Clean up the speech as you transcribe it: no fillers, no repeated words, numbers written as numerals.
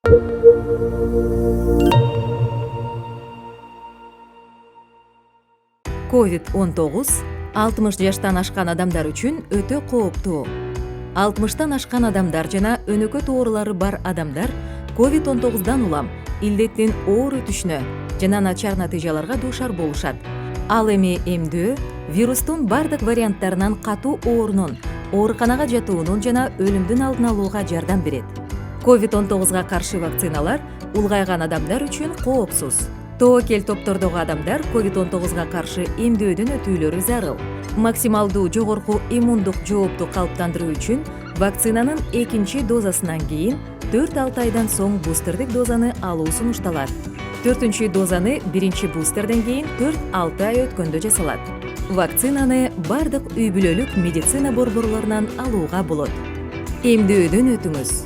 COVID-19 60 жаштан ашкан адамдар үчүн өтө кооптуу. 60-тан ашкан адамдар жана өнөкөт оорулары бар адамдар COVID-19дан улам илдеттин оор өтүшүнө жана начар натыйжаларга дуушар болушат. Ал эми эмдөө вирустун бардык варианттарынан катуу оорунун, ооруканага жатуунун жана өлүмдүн алдын алууга жардам берет. COVID-19га каршы вакциналар улгайган адамдар үчүн коопсуз. Тобокел топтордогу адамдар COVID-19га каршы эмдөөдөн өтүүлөрү зарыл. Максималдуу жогорку иммундук жоопту калыптандыруу үчүн вакцинанын экинчи дозасынан кийин 4-6 айдан соң бустердик дозаны алуу сунушталат. 4-чү дозаны биринчи бустерден кийин 4-6 ай өткөндө жасалат. Вакцинаны бардык үй бүлөлүк медицина борборлорунан алууга болот. Эмдөөдөн өтүңүз.